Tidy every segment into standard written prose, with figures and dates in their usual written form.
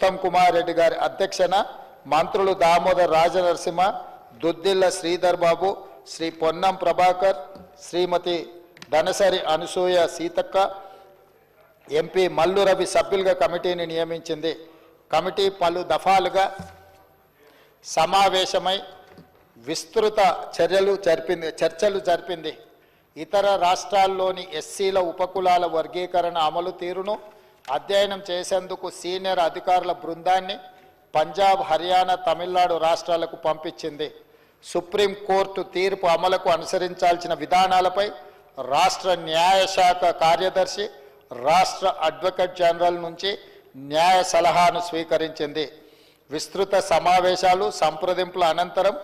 ఉత్తమ్ కుమార్ రెడ్డి గారి అధ్యక్షన మంత్రులు దామోదర్ రాజనరసింహ, దుద్దిల్ల శ్రీధర్ బాబు, శ్రీ పొన్నం ప్రభాకర్, శ్రీమతి ధనసరి అనసూయ సీతక్క, ఎంపీ మల్లు రవి సభ్యులుగా కమిటీని నియమించింది. కమిటీ పలు దఫాలుగా సమావేశమై విస్తృత చర్చలు జరిపింది. ఇతర రాష్ట్రాల్లోని ఎస్సీల ఉపకులాల వర్గీకరణ అమలు తీరును అధ్యయనం చేసేందుకు సీనియర్ అధికారుల బృందాన్ని పంజాబ్, హర్యానా, తమిళనాడు రాష్ట్రాలకు పంపించింది. సుప్రీంకోర్టు తీర్పు అమలుకు అనుసరించాల్సిన విధానాలపై రాష్ట్ర న్యాయశాఖ కార్యదర్శి, రాష్ట్ర అడ్వకేట్ జనరల్ నుంచి న్యాయ సలహాను స్వీకరించింది. విస్తృత సమావేశాలు, సంప్రదింపుల అనంతరం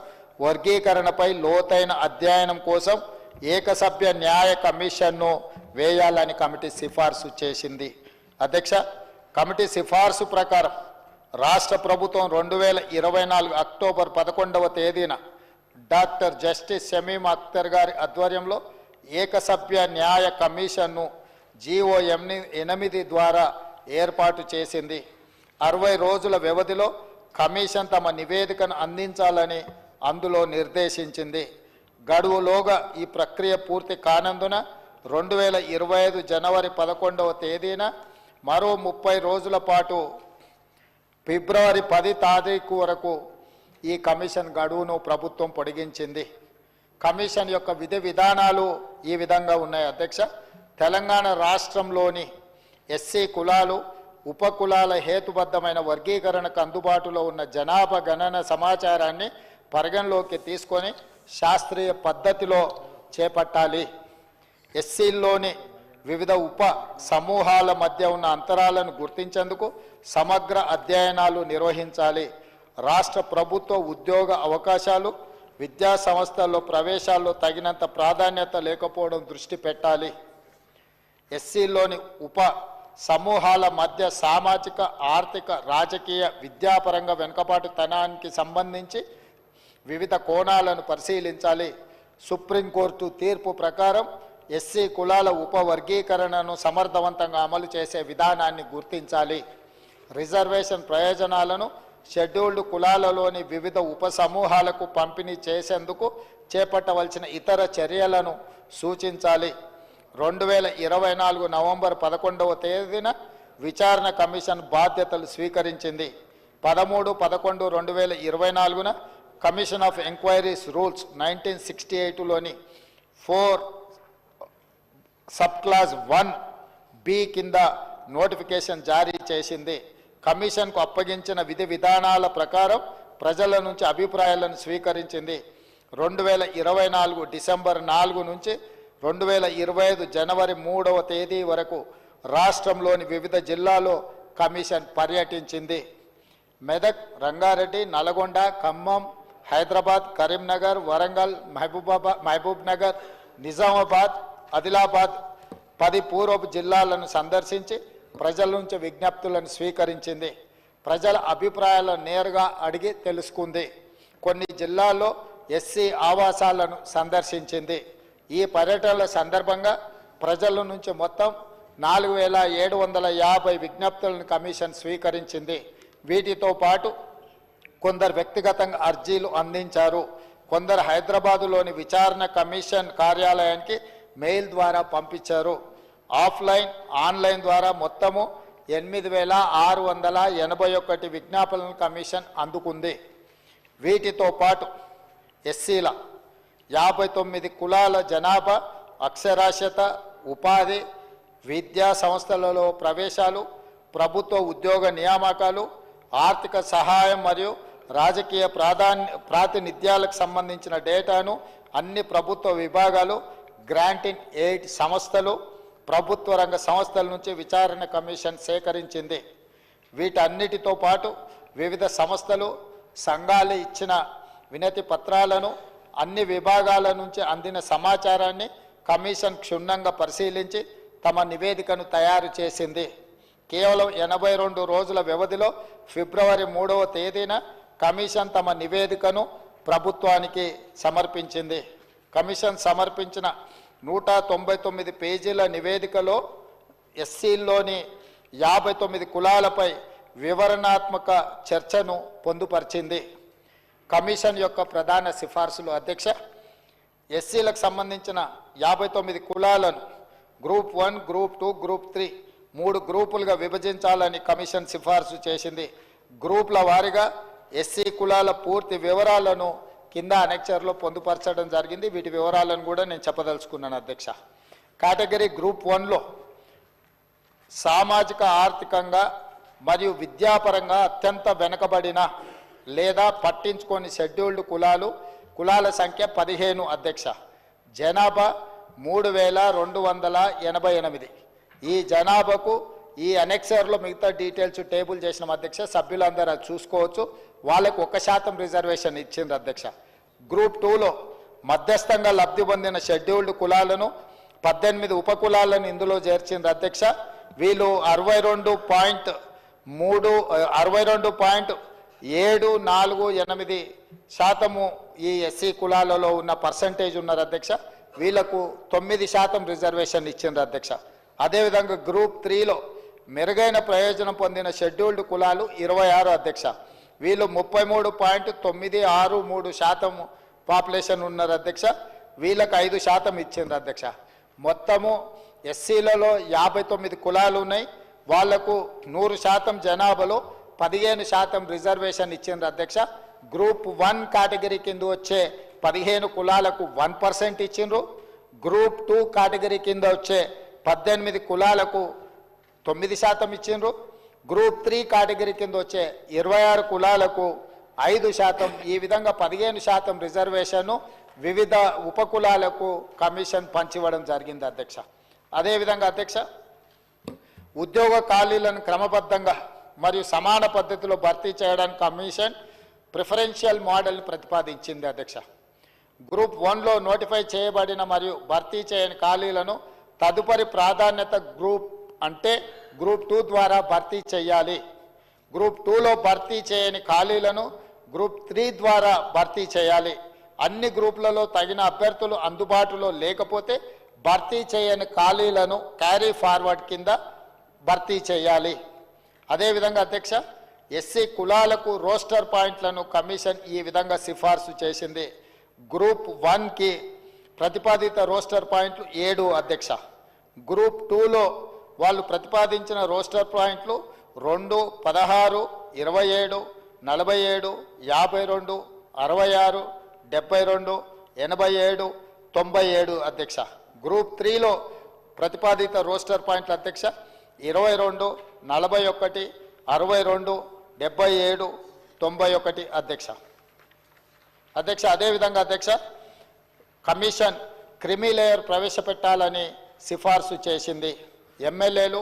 వర్గీకరణపై లోతైన అధ్యయనం కోసం ఏకసభ్య న్యాయ కమిషన్ను వేయాలని కమిటీ సిఫార్సు చేసింది. అధ్యక్ష, కమిటీ సిఫార్సు ప్రకారం రాష్ట్ర ప్రభుత్వం 2024 అక్టోబర్ 11వ తేదీన డాక్టర్ జస్టిస్ షమీమ్ అఖ్తర్ గారి ఆధ్వర్యంలో ఏకసభ్య న్యాయ కమిషన్ను జీవో 8 ద్వారా ఏర్పాటు చేసింది. 60 రోజుల వ్యవధిలో కమిషన్ తమ నివేదికను అందించాలని అందులో నిర్దేశించింది. గడువులోగా ఈ ప్రక్రియ పూర్తి కానందున 2025 జనవరి 11వ తేదీన మరో 30 రోజుల పాటు ఫిబ్రవరి 10 తారీఖు వరకు ఈ కమిషన్ గడువును ప్రభుత్వం పొడిగించింది. కమిషన్ యొక్క విధి విధానాలు ఈ విధంగా ఉన్నాయి. అధ్యక్ష, తెలంగాణ రాష్ట్రంలోని ఎస్సీ కులాలు, ఉపకులాల హేతుబద్ధమైన వర్గీకరణకు అందుబాటులో ఉన్న జనాభా గణన సమాచారాన్ని పరిగణలోకి తీసుకొని శాస్త్రీయ పద్ధతిలో చేపట్టాలి. ఎస్సీల్లోని వివిధ ఉప సమూహాల మధ్య ఉన్న అంతరాలను గుర్తించేందుకు సమగ్ర అధ్యయనాలు నిర్వహించాలి. రాష్ట్ర ప్రభుత్వ ఉద్యోగ అవకాశాలు, విద్యా సంస్థల్లో ప్రవేశాల్లో తగినంత ప్రాధాన్యత లేకపోవడం దృష్టి పెట్టాలి. ఎస్సీల్లోని ఉప సమూహాల మధ్య సామాజిక, ఆర్థిక, రాజకీయ, విద్యాపరంగా వెనుకబాటుతనానికి సంబంధించి వివిధ కోణాలను పరిశీలించాలి. సుప్రీంకోర్టు తీర్పు ప్రకారం ఎస్సీ కులాల ఉపవర్గీకరణను సమర్థవంతంగా అమలు చేసే విధానాన్ని గుర్తించాలి. రిజర్వేషన్ ప్రయోజనాలను షెడ్యూల్డ్ కులాలలోని వివిధ ఉపసమూహాలకు పంపిణీ చేసేందుకు చేపట్టవలసిన ఇతర చర్యలను సూచించాలి. 2024 నవంబర్ 11వ తేదీన విచారణ కమిషన్ బాధ్యతలు స్వీకరించింది. 13-11-2024న కమిషన్ ఆఫ్ ఎంక్వైరీస్ రూల్స్ 1968లోని 4 సబ్ క్లాస్ 1B కింద నోటిఫికేషన్ జారీ చేసింది. కమిషన్కు అప్పగించిన విధి విధానాల ప్రకారం ప్రజల నుంచి అభిప్రాయాలను స్వీకరించింది. 2024 డిసెంబర్ 4 నుంచి 2025 జనవరి 3వ తేదీ వరకు రాష్ట్రంలోని వివిధ జిల్లాల్లో కమిషన్ పర్యటించింది. మెదక్, రంగారెడ్డి, నల్గొండ, ఖమ్మం, హైదరాబాద్, కరీంనగర్, వరంగల్, మహబూబ్ నగర్, నిజామాబాద్, ఆదిలాబాద్ 10 పూర్వపు జిల్లాలను సందర్శించి ప్రజల నుంచి విజ్ఞప్తులను స్వీకరించింది. ప్రజల అభిప్రాయాలను నేరుగా అడిగి తెలుసుకుంది. కొన్ని జిల్లాల్లో ఎస్సీ ఆవాసాలను సందర్శించింది. ఈ పర్యటనల సందర్భంగా ప్రజల నుంచి మొత్తం 4750 విజ్ఞప్తులను కమిషన్ స్వీకరించింది. వీటితో పాటు కొందరు వ్యక్తిగతంగా అర్జీలు అందించారు. కొందరు హైదరాబాదులోని విచారణ కమిషన్ కార్యాలయానికి మెయిల్ ద్వారా పంపించారు. ఆఫ్లైన్, ఆన్లైన్ ద్వారా మొత్తము 8681 విజ్ఞాపనలను కమిషన్ అందుకుంది. వీటితో పాటు ఎస్సీల 59 కులాల జనాభా, అక్షరాస్యత, ఉపాధి, విద్యా సంస్థలలో ప్రవేశాలు, ప్రభుత్వ ఉద్యోగ నియామకాలు, ఆర్థిక సహాయం మరియు రాజకీయ ప్రాతినిధ్యాలకు సంబంధించిన డేటాను అన్ని ప్రభుత్వ విభాగాలు, గ్రాంటింగ్ ఎయిడ్ సంస్థలు, ప్రభుత్వ రంగ సంస్థల నుంచి విచారణ కమిషన్ సేకరించింది. వీటన్నిటితో పాటు వివిధ సంస్థలు, సంఘాలు ఇచ్చిన వినతి పత్రాలను, అన్ని విభాగాల నుంచి అందిన సమాచారాన్ని కమిషన్ క్షుణ్ణంగా పరిశీలించి తమ నివేదికను తయారు చేసింది. కేవలం 82 రోజుల వ్యవధిలో ఫిబ్రవరి 3వ తేదీన కమిషన్ తమ నివేదికను ప్రభుత్వానికి సమర్పించింది. కమిషన్ సమర్పించిన 199 పేజీల నివేదికలో ఎస్సీల్లోని 59 కులాలపై వివరణాత్మక చర్చను పొందుపరిచింది. కమిషన్ యొక్క ప్రధాన సిఫార్సులు అధ్యక్ష, ఎస్సీలకు సంబంధించిన 59 కులాలను గ్రూప్ 1, గ్రూప్ 2, గ్రూప్ 3 3 గ్రూపులుగా విభజించాలని కమిషన్ సిఫార్సు చేసింది. గ్రూపుల వారీగా ఎస్సీ కులాల పూర్తి వివరాలను కింద అనెక్చర్లో పొందుపరచడం జరిగింది. వీటి వివరాలను కూడా నేను చెప్పదలుచుకున్నాను అధ్యక్ష. కేటగిరీ గ్రూప్ 1లో సామాజిక ఆర్థికంగా మరియు విద్యాపరంగా అత్యంత వెనుకబడిన లేదా పట్టించుకొని షెడ్యూల్డ్ కులాల సంఖ్య 15 అధ్యక్ష. జనాభా 3288. ఈ జనాభాకు ఈ అనెక్సర్లో మిగతా డీటెయిల్స్ టేబుల్ చేసిన అధ్యక్ష, సభ్యులందరూ అది చూసుకోవచ్చు. వాళ్ళకు 1% రిజర్వేషన్ ఇచ్చింది అధ్యక్ష. గ్రూప్ 2లో మధ్యస్థంగా లబ్ధి పొందిన షెడ్యూల్డ్ కులాలను 18 ఉపకులాలను ఇందులో చేర్చింది అధ్యక్ష. వీళ్ళు 62.748% ఈ ఎస్సీ కులాలలో ఉన్న పర్సంటేజ్ ఉన్నారు అధ్యక్ష. వీళ్లకు 9% రిజర్వేషన్ ఇచ్చింది అధ్యక్ష. అదేవిధంగా గ్రూప్ 3లో మెరుగైన ప్రయోజనం పొందిన షెడ్యూల్డ్ కులాలు 26 అధ్యక్ష. వీళ్ళు 33.963% పాపులేషన్ ఉన్నారు అధ్యక్ష. వీళ్ళకి 5% ఇచ్చింది అధ్యక్ష. మొత్తము ఎస్సీలలో 59 కులాలు ఉన్నాయి. వాళ్లకు 100% జనాభాలో 15% రిజర్వేషన్ ఇచ్చింది అధ్యక్ష. గ్రూప్ 1 కేటగిరీ కింద వచ్చే 15 కులాలకు 1% ఇచ్చిండ్రు. గ్రూప్ 2 కేటగిరీ కింద వచ్చే 18 కులాలకు 9% ఇచ్చిండ్రు. గ్రూప్ 3 కేటగిరీ కింద వచ్చే 26 కులాలకు 5%. ఈ విధంగా 15% రిజర్వేషన్ వివిధ ఉపకులాలకు కమిషన్ పంచివ్వడం జరిగింది అధ్యక్ష. అదేవిధంగా అధ్యక్ష, ఉద్యోగ ఖాళీలను క్రమబద్ధంగా మరియు సమాన పద్ధతిలో భర్తీ చేయడానికి కమిషన్ ప్రిఫరెన్షియల్ మోడల్ని ప్రతిపాదించింది అధ్యక్ష. గ్రూప్ 1లో నోటిఫై చేయబడిన మరియు భర్తీ చేయని ఖాళీలను తదుపరి ప్రాధాన్యత గ్రూప్ అంటే గ్రూప్ 2 ద్వారా భర్తీ చేయాలి. గ్రూప్ 2లో భర్తీ చేయని ఖాళీలను గ్రూప్ 3 ద్వారా భర్తీ చేయాలి. అన్ని గ్రూపులలో తగిన అభ్యర్థులు అందుబాటులో లేకపోతే భర్తీ చేయని ఖాళీలను క్యారీ ఫార్వర్డ్ కింద భర్తీ చేయాలి. అదేవిధంగా అధ్యక్ష, ఎస్సీ కులాలకు రోస్టర్ పాయింట్లను కమిషన్ ఈ విధంగా సిఫార్సు చేసింది. గ్రూప్ 1కి ప్రతిపాదిత రోస్టర్ పాయింట్లు 7 అధ్యక్ష. గ్రూప్ 2లో వాళ్ళు ప్రతిపాదించిన రోస్టర్ పాయింట్లు 2, 16, 27, 47, 52, 66, 72, 87, 97 అధ్యక్ష. గ్రూప్ 3లో ప్రతిపాదిత రోస్టర్ పాయింట్లు అధ్యక్ష 22, 41, 62, 77, 91 అధ్యక్ష. అదేవిధంగా అధ్యక్ష, కమిషన్ క్రిమీ లేయర్ ప్రవేశపెట్టాలని సిఫార్సు చేసింది. ఎమ్మెల్యేలు,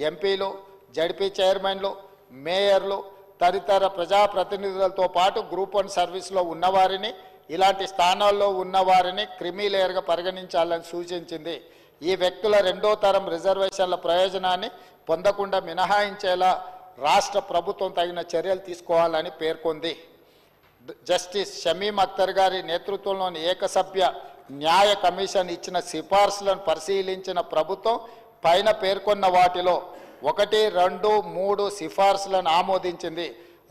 ఎంపీలు, జడ్పీ చైర్మన్లు, మేయర్లు తదితర ప్రజాప్రతినిధులతో పాటు గ్రూప్ 1 సర్వీస్లో ఉన్నవారిని, ఇలాంటి స్థానాల్లో ఉన్నవారిని క్రిమీ లేయర్గా పరిగణించాలని సూచించింది. ఈ వ్యక్తుల 2వ తరం రిజర్వేషన్ల ప్రయోజనాన్ని పొందకుండా మినహాయించేలా రాష్ట్ర ప్రభుత్వం తగిన చర్యలు తీసుకోవాలని పేర్కొంది. జస్టిస్ షమీం అఖ్తర్ గారి నేతృత్వంలోని ఏకసభ్య న్యాయ కమిషన్ ఇచ్చిన సిఫార్సులను పరిశీలించిన ప్రభుత్వం పైన పేర్కొన్న వాటిలో 1, 2, 3 సిఫార్సులను ఆమోదించింది.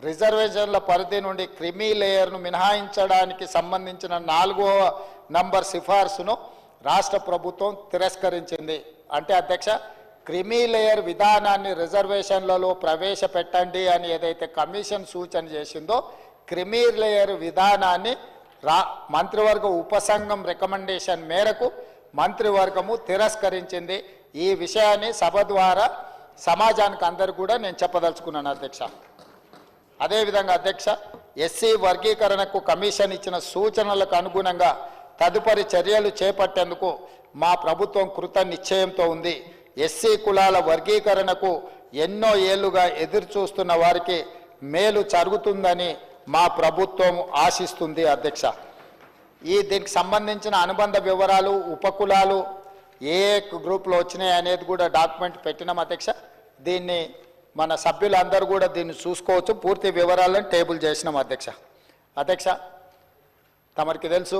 రిజర్వేషన్ల పరిధి నుండి క్రిమీ లేయర్ను మినహాయించడానికి సంబంధించిన 4వ నంబర్ సిఫార్సును రాష్ట్ర ప్రభుత్వం తిరస్కరించింది. అంటే అధ్యక్ష, క్రిమీ లేయర్ విధానాన్ని రిజర్వేషన్లలో ప్రవేశపెట్టండి అని ఏదైతే కమిషన్ సూచన చేసిందో క్రిమీ లేయర్ విధానాన్ని మంత్రివర్గ ఉపసంఘం రికమెండేషన్ మేరకు మంత్రివర్గము తిరస్కరించింది. ఈ విషయాన్ని సభ ద్వారా సమాజానికి అందరూ కూడా నేను చెప్పదలుచుకున్నాను అధ్యక్ష. అదేవిధంగా అధ్యక్ష, ఎస్సీ వర్గీకరణకు కమిషన్ ఇచ్చిన సూచనలకు అనుగుణంగా తదుపరి చర్యలు చేపట్టేందుకు మా ప్రభుత్వం కృత నిశ్చయంతో ఉంది. ఎస్సీ కులాల వర్గీకరణకు ఎన్నో ఏళ్లుగా ఎదురు చూస్తున్న వారికి మేలు జరుగుతుందని మా ప్రభుత్వం ఆశిస్తుంది అధ్యక్ష. దీనికి సంబంధించిన అనుబంధ వివరాలు, ఉపకులాలు ఏ గ్రూప్లో వచ్చినాయి అనేది కూడా డాక్యుమెంట్ పెట్టినాం అధ్యక్ష. దీన్ని మన సభ్యులందరూ కూడా దీన్ని చూసుకోవచ్చు. పూర్తి వివరాలను టేబుల్ చేసినాం అధ్యక్ష. తమరికి తెలుసు